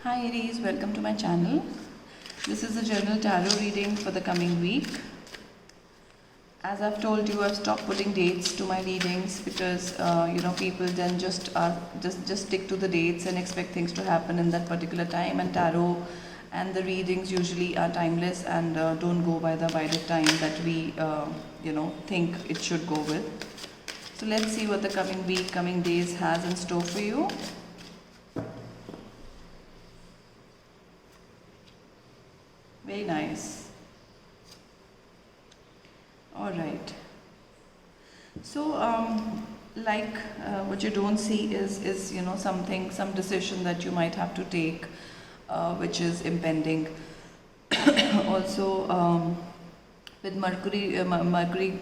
Hi Aries, welcome to my channel. This is the general tarot reading for the coming week. As I've told you, I've stopped putting dates to my readings because people then just stick to the dates and expect things to happen in that particular time. And tarot and the readings usually are timeless and don't go by the time that we think it should go with. So let's see what the coming week, coming days has in store for you. Very nice. All right. So, what you don't see is some decision that you might have to take, which is impending. Also, with Mercury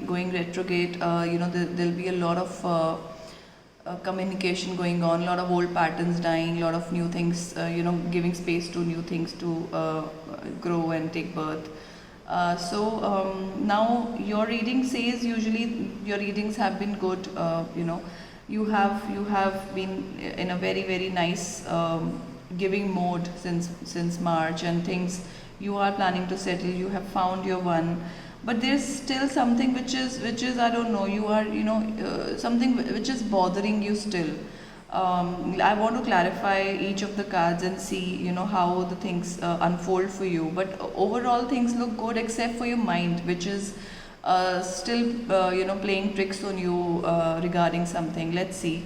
going retrograde, there'll be a lot of communication going on, a lot of old patterns dying, a lot of new things, giving space to new things to grow and take birth. Now your reading says usually your readings have been good. You have been in a very nice giving mode since March, and things you are planning to settle. You have found your one, but there's still something which is I don't know, you are something which is bothering you still. I want to clarify each of the cards and see how the things unfold for you, but overall things look good except for your mind, which is still playing tricks on you regarding something. Let's see.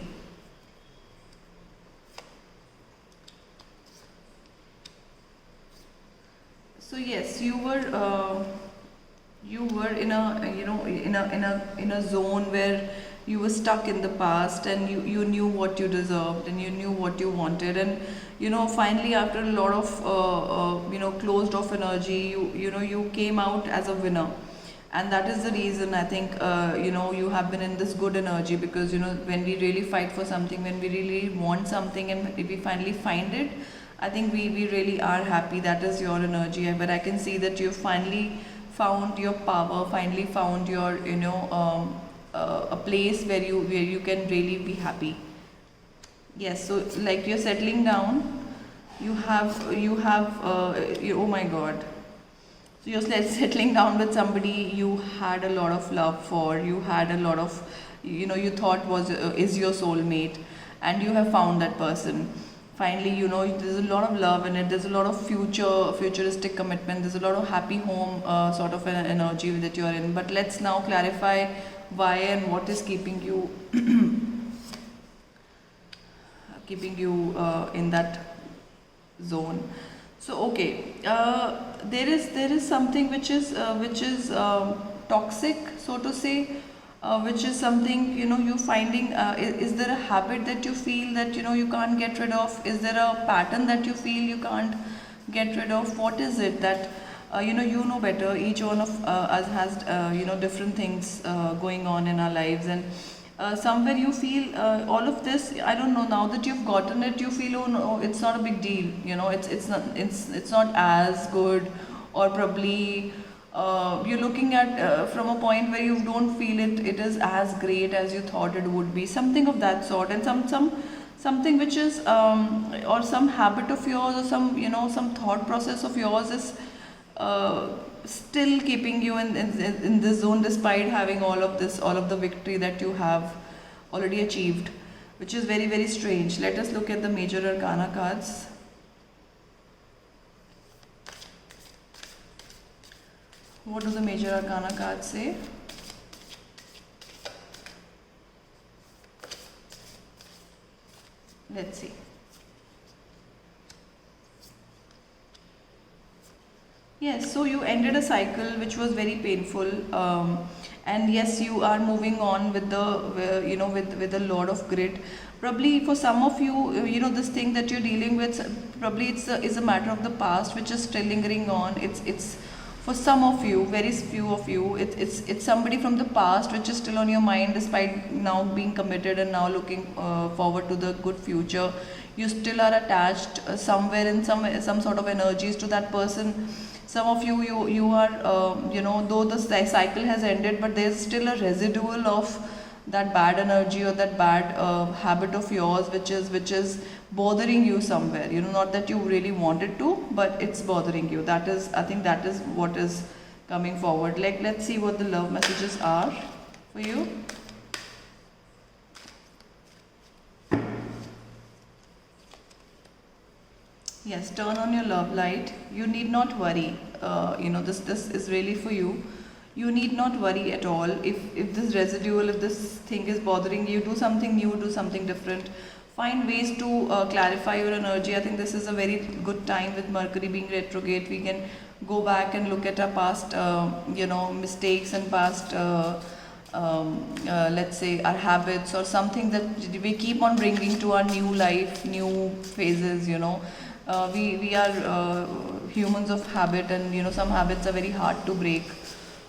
So yes, you were in a zone where you were stuck in the past, and you knew what you deserved and you knew what you wanted, and finally after a lot of closed off energy, you came out as a winner. And that is the reason I think you have been in this good energy, because when we really fight for something, when we really want something, and if we finally find it, I think we really are happy. That is your energy. But I can see that you finally found your power, finally found your a place where you can really be happy. Yes, so like you're settling down. You have oh my God. So you're settling down with somebody you had a lot of love for. You had a lot of you thought was is your soulmate, and you have found that person. Finally, there's a lot of love in it. There's a lot of futuristic commitment. There's a lot of happy home sort of an energy that you're in. But let's now clarify why and what is keeping you in that zone. So okay, there is something which is toxic, so to say. Which is something you finding. Is there a habit that you feel that you can't get rid of? Is there a pattern that you feel you can't get rid of? What is it that you know better? Each one of us has different things going on in our lives, and somewhere you feel all of this. I don't know. Now that you've gotten it, you feel, oh no, it's not a big deal. It's not as good, or probably. You're looking at from a point where you don't feel it is as great as you thought it would be, something of that sort. And something which is or some habit of yours, or some thought process of yours is still keeping you in this zone, despite having all of the victory that you have already achieved, which is very strange. Let us look at the major arcana cards. What do the major arcana cards say? Let's see. Yes, so you ended a cycle which was very painful, and yes, you are moving on with with a lot of grit. Probably for some of you, this thing that you're dealing with, probably is a matter of the past which is still lingering on. It's for some of you, very few of you, it's somebody from the past which is still on your mind, despite now being committed and now looking forward to the good future. You still are attached somewhere in some sort of energies to that person. Some of you are though the cycle has ended, but there's still a residual of that bad energy or that bad habit of yours which is bothering you somewhere, not that you really wanted to, but it's bothering you. That is, I think that is what is coming forward. Like, let's see what the love messages are for you. Yes, turn on your love light. You need not worry. This is really for you. You need not worry at all. If this residual, if this thing is bothering you, do something new, do something different. Find ways to clarify your energy. I think this is a very good time with Mercury being retrograde. We can go back and look at our past, mistakes and past. Let's say our habits or something that we keep on bringing to our new life, new phases. We are humans of habit, and some habits are very hard to break.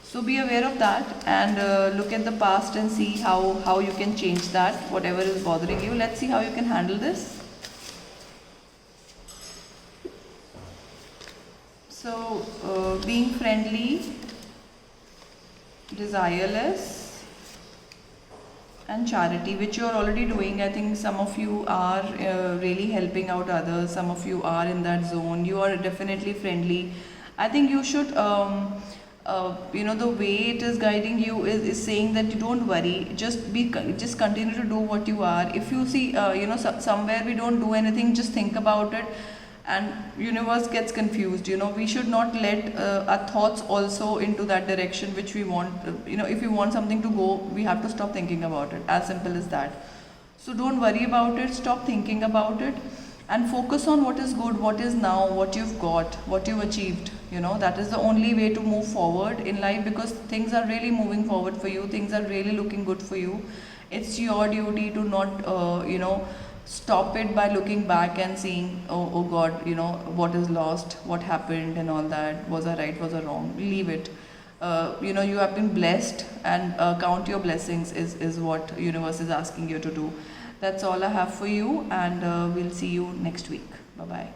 So be aware of that, and look at the past and see how you can change that, whatever is bothering you. Let's see how you can handle this. So being friendly, desireless, and charity, which you are already doing. I think some of you are really helping out others. Some of you are in that zone. You are definitely friendly. I think you should, the way it is guiding you is saying that you don't worry. Just continue to do what you are. If you see, somewhere we don't do anything, just think about it, and universe gets confused. We should not let our thoughts also into that direction which we want. If we want something to go, we have to stop thinking about it. As simple as that. So don't worry about it, stop thinking about it, and focus on what is good, what is now, what you've got, what you've achieved. That is the only way to move forward in life, because things are really moving forward for you, things are really looking good for you. It's your duty to not stop it by looking back and seeing, oh God, what is lost, what happened, and all that. Was I right, was I wrong? Leave it. You have been blessed, and count your blessings is what universe is asking you to do. That's all I have for you, and we'll see you next week. Bye bye.